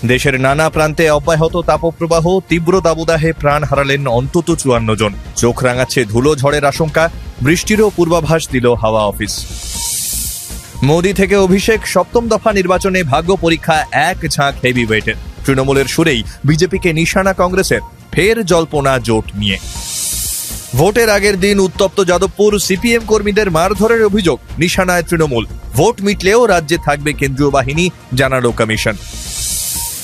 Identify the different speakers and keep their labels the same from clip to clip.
Speaker 1: দেশের নানা প্রান্তে অব্যাহত তাপপ্রবাহ, তীব্র দাবদাহে প্রাণ হারালেন অন্তত 54 জন। চোখ রাঙাচ্ছে ধুলো ঝড়ের আশঙ্কা, বৃষ্টিরও পূর্বাভাস দিল হাওয়া অফিস। মোদি থেকে অভিষেক, সপ্তম দফা নির্বাচনে ভাগ্য পরীক্ষা এক ঝাঁক হেভিওয়েটের। তৃণমূলের সুরেই বিজেপিকে নিশানা কংগ্রেসের, ফের জল্পনা জোট নিয়ে। ভোটের আগের দিন উত্তপ্ত যাদবপুর, সিপিএম কর্মীদের মারধরের অভিযোগ, নিশানায় তৃণমূল। ভোট মিটলেও রাজ্যে থাকবে কেন্দ্রীয় বাহিনী, জানালো কমিশন।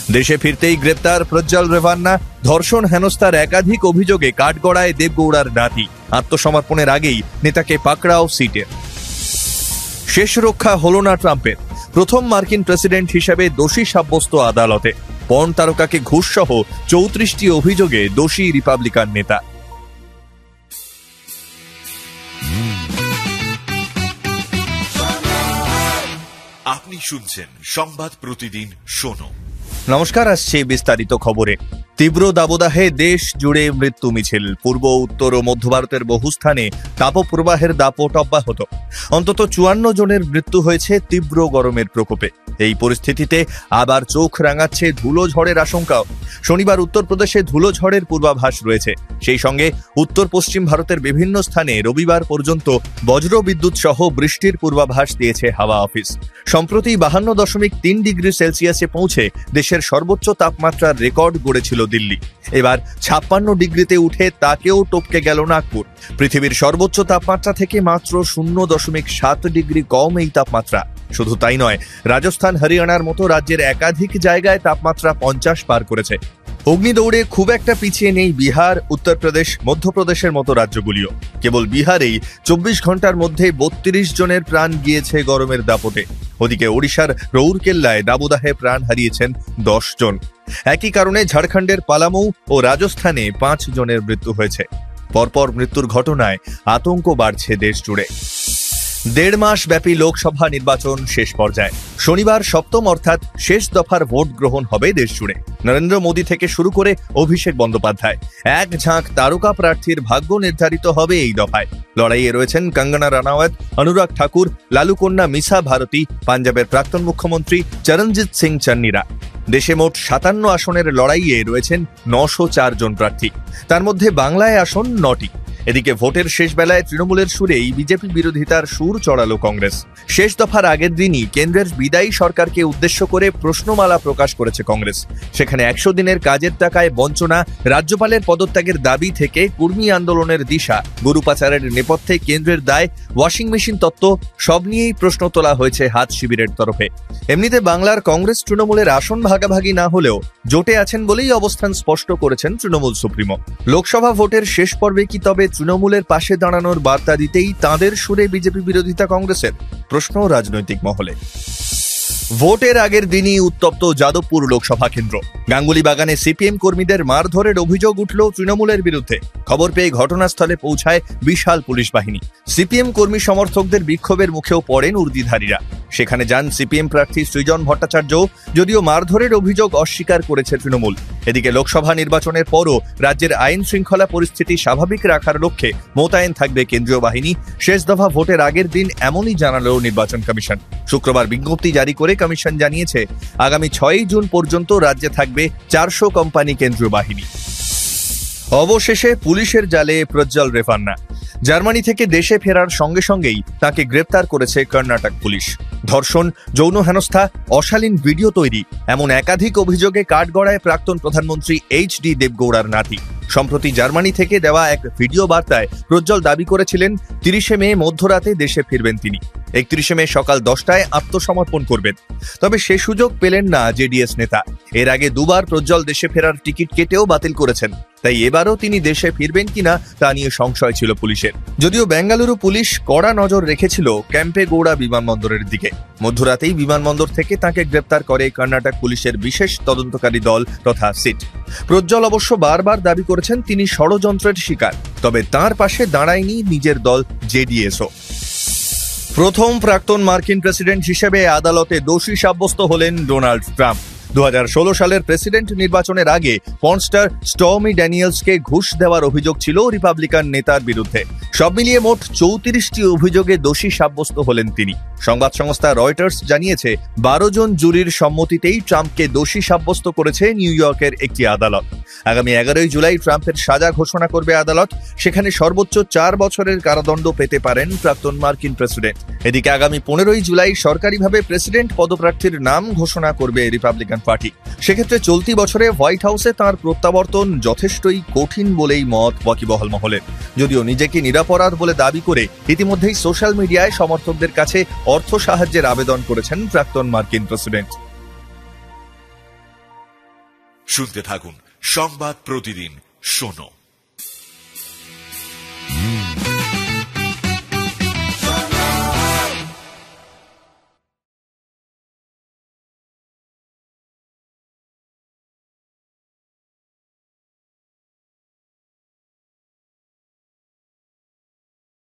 Speaker 1: দেশে ফিরতেই গ্রেপ্তার প্রজ্জ্বল রেভান্না, ধর্ষণ হেনস্থার একাধিক অভিযোগে কাঠগড়ায় দেবগৌড়ার নাতি। আত্মসমর্পণের আগেই নেতাকে পাকড়াও সিটের। শেষ রক্ষা হল না ট্রাম্পের, প্রথম মার্কিন প্রেসিডেন্ট হিসেবে দোষী সাব্যস্ত আদালতে। পর্ন তারকাকে ঘুষ সহ 34টি অভিযোগে দোষী রিপাবলিকান নেতা।
Speaker 2: আপনি শুনছেন সংবাদ প্রতিদিন শোনো।
Speaker 1: নমস্কার, আসছে বিস্তারিত খবরে। তীব্র দাবদাহে দেশ জুড়ে মৃত্যু মিছিল। পূর্ব, উত্তর ও মধ্য ভারতের বহু স্থানে তাপপ্রবাহের দাপট অব্যাহত। অন্তত 54 জনের মৃত্যু হয়েছে তীব্র গরমের প্রকোপে। এই পরিস্থিতিতে আবার চোখ রাঙাচ্ছে ধুলো ঝড়ের আশঙ্কাও। শনিবার উত্তরপ্রদেশে ধুলো ঝড়ের পূর্বাভাস রয়েছে। সেই সঙ্গে উত্তর পশ্চিম ভারতের বিভিন্ন স্থানে রবিবার পর্যন্ত বজ্র বিদ্যুৎ সহ বৃষ্টির পূর্বাভাস দিয়েছে হাওয়া অফিস। সম্প্রতি 52.3 ডিগ্রি সেলসিয়াসে পৌঁছে দেশের সর্বোচ্চ তাপমাত্রার রেকর্ড গড়েছিল দিল্লি। এবার 56 ডিগ্রিতে উঠে তাকেও টপকে গেল নাগপুর। পৃথিবীর সর্বোচ্চ তাপমাত্রা থেকে মাত্র 0.7 ডিগ্রি কম এই তাপমাত্রা। শুধু তাই নয়, রাজস্থান, হরিয়ানার মতো রাজ্যের একাধিক জায়গায় তাপমাত্রা 50 পার করেছে। অগ্নিদৌড়ে খুব একটা পিছিয়ে নেই বিহার, উত্তরপ্রদেশ, মধ্যপ্রদেশের মতো রাজ্যগুলিও। কেবল বিহারেই 24 ঘন্টার মধ্যে 32 জনের প্রাণ গিয়েছে গরমের দাপটে। ওদিকে ওড়িশার রৌরকেল্লায় দাবদাহে প্রাণ হারিয়েছেন 10 জন। একই কারণে ঝাড়খণ্ডের পালামৌ ও রাজস্থানে 5 জনের মৃত্যু হয়েছে। পরপর মৃত্যুর ঘটনায় আতঙ্ক বাড়ছে দেশ জুড়ে। 1.5 মাস ব্যাপী লোকসভা নির্বাচন শেষ পর্যায়ে। শনিবার সপ্তম অর্থাৎ শেষ দফার ভোট গ্রহণ হবে দেশ জুড়ে। নরেন্দ্র মোদী থেকে শুরু করে অভিষেক বন্দ্যোপাধ্যায়, এক ঝাঁক তারকা প্রার্থীর ভাগ্য নির্ধারিত হবে এই দফায়। লড়াইয়ে রয়েছেন কঙ্গনা রানাওয়াত, অনুরাগ ঠাকুর, লালু কন্যা মিসা ভারতী, পাঞ্জাবের প্রাক্তন মুখ্যমন্ত্রী চরণজিৎ সিং চন্নিরা। দেশে মোট 57 আসনের লড়াইয়ে রয়েছেন 904 জন প্রার্থী। তার মধ্যে বাংলায় আসন 9টি। এদিকে ভোটের শেষ বেলায় তৃণমূলের সুরেই বিজেপি বিরোধিতার সুর চড়ালো কংগ্রেস। শেষ দফার আগের দিনই কেন্দ্রের বিদায়ী সরকারকে উদ্দেশ্য করে প্রশ্নমালা প্রকাশ করেছে কংগ্রেস। সেখানে 100 দিনের কাজের টাকায় বঞ্চনা, রাজ্যপালের পদত্যাগের দাবি থেকে কর্মী আন্দোলনের দিশা, গরু পাচারের নেপথ্যে কেন্দ্রের দায়, ওয়াশিং মেশিন তত্ত্ব, সব নিয়েই প্রশ্ন তোলা হয়েছে হাত শিবিরের তরফে। এমনিতে বাংলার কংগ্রেস তৃণমূলের আসন ভাগাভাগি না হলেও জোটে আছেন বলেই অবস্থান স্পষ্ট করেছেন তৃণমূল সুপ্রিমো। লোকসভা ভোটের শেষ পর্বে কি তবে তৃণমূলের পাশে দাঁড়ানোর বার্তা দিতেই তাঁদের সুরে বিজেপি বিরোধিতা কংগ্রেসের? প্রশ্ন রাজনৈতিক মহলে। ভোটের আগের দিনই উত্তপ্ত যাদবপুর লোকসভা কেন্দ্র। গাঙ্গুলি বাগানে সিপিএম কর্মীদের মারধরের অভিযোগ উঠল তৃণমূলের বিরুদ্ধে। খবর পেয়ে ঘটনাস্থলে পৌঁছায় বিশাল পুলিশ বাহিনী। সিপিএম কর্মী সমর্থকদের বিক্ষোভের মুখেও পড়েন উর্দিধারীরা। সেখানে যান সিপিএম প্রার্থী সৃজন ভট্টাচার্য, যদিও মারধরের অভিযোগ অস্বীকার করেছে তৃণমূল। এদিকে লোকসভা নির্বাচনের পরও রাজ্যের আইন শৃঙ্খলা পরিস্থিতি স্বাভাবিক রাখার লক্ষ্যে মোতায়েন থাকবে কেন্দ্রীয় বাহিনী। শেষ দফা ভোটের আগের দিন এমনই জানালো নির্বাচন কমিশন। শুক্রবার বিজ্ঞপ্তি জারি করে কমিশন জানিয়েছে, আগামী 6 জুন পর্যন্ত রাজ্যে থাকবে 400 কোম্পানি কেন্দ্রীয় বাহিনী। অবশেষে পুলিশের জালে প্রজ্জ্বল রেভান্না। জার্মানি থেকে দেশে ফেরার সঙ্গে সঙ্গেই তাকে গ্রেপ্তার করেছে কর্ণাটক পুলিশ। ধর্ষণ, যৌন হেনস্থা, অশালীন ভিডিও তৈরি, এমন একাধিক অভিযোগে কাঠগড়ায় প্রাক্তন প্রধানমন্ত্রী এইচ.ডি. দেবগৌড়ার নাতি। সম্প্রতি জার্মানি থেকে দেওয়া এক ভিডিও বার্তায় প্রজ্জ্বল দাবি করেছিলেন 30 মে মধ্যরাতে দেশে ফিরবেন তিনি। 31 মে সকাল 10টায় আত্মসমর্পণ করবেন। তবে সে সুযোগ পেলেন না জেডিএস নেতা। এর আগে দুবার প্রজ্জ্বল দেশে ফেরার টিকিট কেটেও বাতিল করেছেন। তাই এবারও তিনি দেশে ফিরবেন কিনা তা নিয়ে সংশয় ছিল পুলিশের। যদিও বেঙ্গালুরু পুলিশ কড়া নজর রেখেছিল কেম্পেগৌড়া বিমানবন্দরের দিকে। মধ্যরাতেই বিমানবন্দর থেকে তাকে গ্রেপ্তার করে কর্ণাটক পুলিশের বিশেষ তদন্তকারী দল তথা সিট। প্রজ্জ্বল অবশ্য বারবার দাবি করেছেন তিনি ষড়যন্ত্রের শিকার। তবে তাঁর পাশে দাঁড়ায়নি নিজের দল জেডিএসও। প্রথম প্রাক্তন মার্কিন প্রেসিডেন্ট হিসেবে আদালতে দোষী সাব্যস্ত হলেন ডোনাল্ড ট্রাম্প। 2016 সালের প্রেসিডেন্ট নির্বাচনের আগে পর্নস্টার স্টর্মি ড্যানিয়েলসকে ঘুষ দেওয়ার অভিযোগ ছিল রিপাবলিকান নেতার বিরুদ্ধে। সব মিলিয়ে মোট 34টি অভিযোগে দোষী সাব্যস্ত হলেন তিনি। সংবাদ সংস্থা রয়টার্স জানিয়েছে 12 জন জুরির সম্মতিতেই ট্রাম্পকে দোষী সাব্যস্ত করেছে নিউ ইয়র্কের একটি আদালত। আগামী 11 জুলাই ট্রাম্পের সাজা ঘোষণা করবে আদালত। সেখানে সর্বোচ্চ 4 বছরের কারাদণ্ড পেতে পারেন প্রাক্তন মার্কিন প্রেসিডেন্ট। এদিকে আগামী 15 জুলাই সরকারিভাবে প্রেসিডেন্ট পদপ্রার্থীর নাম ঘোষণা করবে রিপাবলিকান পার্টি। সেক্ষেত্রে চলতি বছরে হোয়াইট হাউসে তাঁর প্রত্যাবর্তন যথেষ্টই কঠিন বলেই মত ওয়াকিবহাল মহলের। যদিও নিজেকে নিরাপরাধ বলে দাবি করে ইতিমধ্যেই সোশ্যাল মিডিয়ায় সমর্থকদের কাছে অর্থ সাহায্যের আবেদন করেছেন প্রাক্তন মার্কিন প্রেসিডেন্ট।
Speaker 2: শুনতে থাকুন সংবাদ প্রতিদিন শোনো।